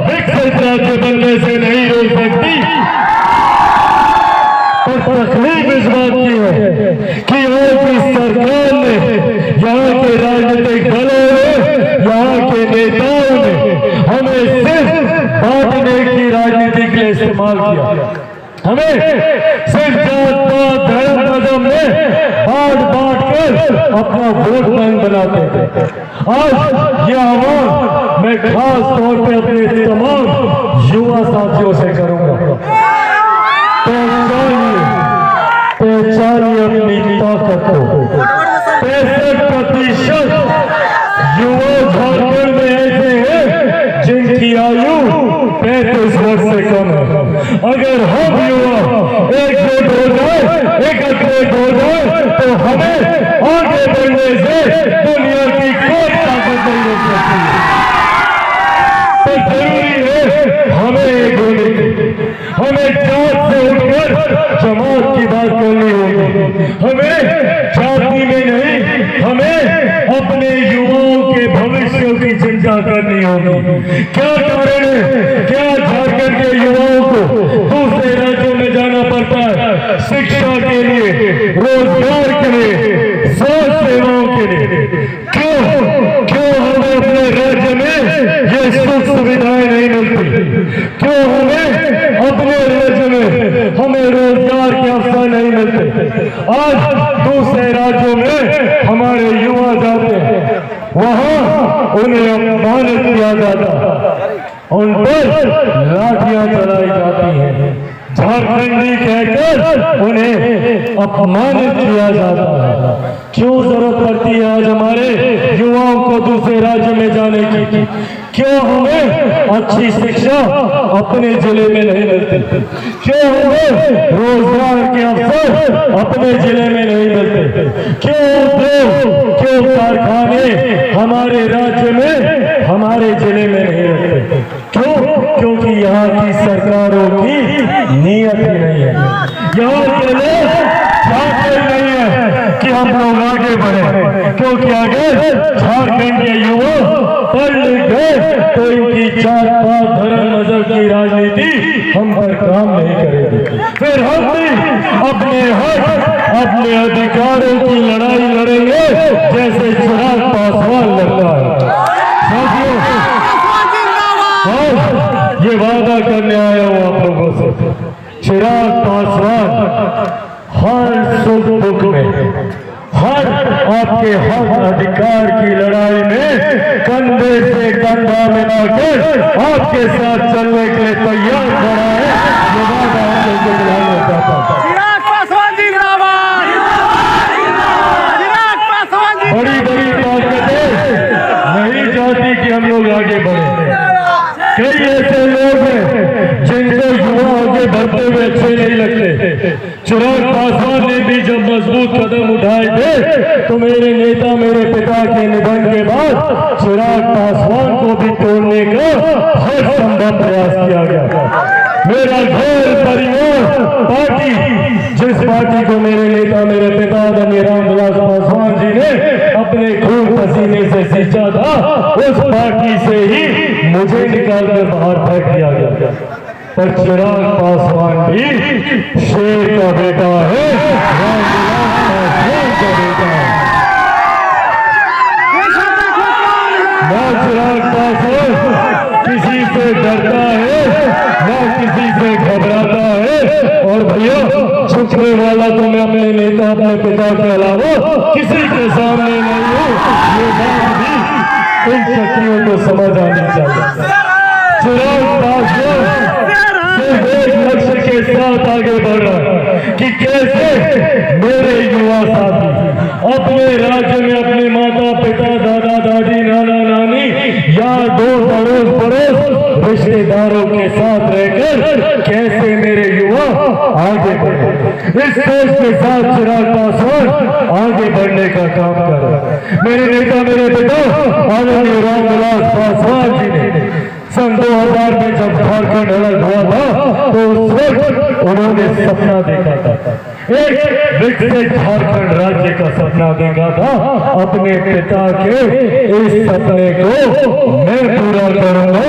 विकसित राज्य बनने से नहीं रोक सकती। और तकलीफ इस बात की है कि आज इस सरकार ने, यहाँ के राजनीतिक दलों ने, यहाँ के नेताओं ने हमें सिर्फ बांटने की राजनीति के लिए इस्तेमाल किया। हमें सिर्फ जात पात धर्म मजहब में बांट कर अपना वोट बैंक बनाते थे। आज ये आवाज मैं खास तौर पे अपने तमाम युवा साथियों से करूंगा, पहचानिए अपनी ताकत को। 65% युवा झारखंड में ऐसे हैं जिनकी आयु 35 वर्ष से कम है। अगर हम युवा एकजुट हो जाए, एकत्रित हो जाए, तो हमें आगे बढ़ने से दुनिया की कोई ताकत नहीं रोक सकती है। तो जरूरी है हमें एक होने की, हमें जात से उठकर जमात की बात करनी होगी। हमें जाति में नहीं, हमें अपने युवाओं के भविष्य की चिंता करनी होगी। क्या कारण है, क्या झारखंड के युवाओं को दूसरे राज्यों में जाना पड़ता है शिक्षा के लिए, रोजगार के लिए, स्वास्थ्य सेवाओं के लिए? क्यों हमें अपने राज्य में ये सुख सुविधाएं नहीं मिलती? क्यों हमें अपने राज्य में हमें रोजगार के अवसर नहीं मिलते? आज दूसरे राज्यों में हमारे युवा जाते हैं, वहां उन्हें अपमानित किया जाता, उन पर लाठियां चलाई जाती हैं, झारखंडी कहकर उन्हें अपमानित किया जाता है। क्यों जरूरत पड़ती है आज हमारे युवाओं को दूसरे राज्य में जाने की? क्यों हमें अच्छी शिक्षा अपने जिले में नहीं मिलती? क्यों हमें रोजगार के अवसर अपने जिले में नहीं मिलते? क्यों कारखाने हमारे राज्य में, हमारे जिले में नहीं रहते? क्योंकि यहाँ की सरकारों की नीयत ही नहीं है। यहाँ के लोग चाहते नहीं है कि हम लोग आगे बढ़े, क्योंकि अगर झारखंड के युवा पढ़ लिख गए तो इनकी जात पात धर्म मजहब की राजनीति हम पर काम नहीं करेगी। फिर हम भी अपने हक, अपने अधिकारों की लड़ाई लड़ेंगे जैसे चिराग पासवान लड़ता है। ये वादा करने आया हूं आप लोगों से, चिराग पासवान हर सुख दुख में, हर आपके हक अधिकार की लड़ाई में कंधे से कंधा मिलाकर आपके साथ चलने के लिए तैयार खड़ा है। ये वादा आप लोगों को दिलाना चाहता हूं। बड़ी बड़ी ताकतें नहीं चाहती कि हम लोग आगे बढ़े। कई ऐसे लोग हैं जिनको युवा आगे बढ़ते हुए अच्छे नहीं लगते। चिराग पासवान ने भी जब मजबूत कदम उठाए थे तो मेरे नेता, मेरे पिता के निधन के बाद चिराग पासवान को भी तोड़ने का हर संभव प्रयास किया गया। मेरा घर परिवार पार्टी, जिस पार्टी को मेरे नेता, मेरे पिता आदरणीय रामविलास पासवान जी ने अपने खून पसीने से सींचा था, उस पार्टी से ही मुझे निकाल कर बाहर फेंक दिया गया। पर चिराग पासवान भी शेर का बेटा है, रामविलास पासवान का बेटा है। ना चिराग पासवान किसी से डरता है, ना किसी से घबराता है। और भैया, झुकने वाला तो मैं अपने नेता, अपने पिता के अलावा किसी के सामने नहीं हूँ। ये बात भी इन शक्तियों को समझ आनी चाहिए। चिराग पासवान सिर्फ एक लक्ष्य के साथ आगे बढ़ रहा है कि कैसे मेरे युवा साथी अपने राज्य में अपने माता पिता, दादा दादी, नाना नानी या दोस्त अड़ोस पड़ोस रिश्तेदारों के साथ रहकर कैसे मेरे युवा आगे बढ़े। इस सोच के साथ चिराग पासवान आगे बढ़ने का काम कर रहा है। मेरे नेता, मेरे पिता आदरणीय रामविलास पासवान जी ने सन 2000 में जब झारखंड अलग हुआ था तो उस वक्त उन्होंने सपना देखा था, एक विकसित झारखंड राज्य का सपना देखा था। अपने पिता के इस सपने को मैं पूरा करूंगा,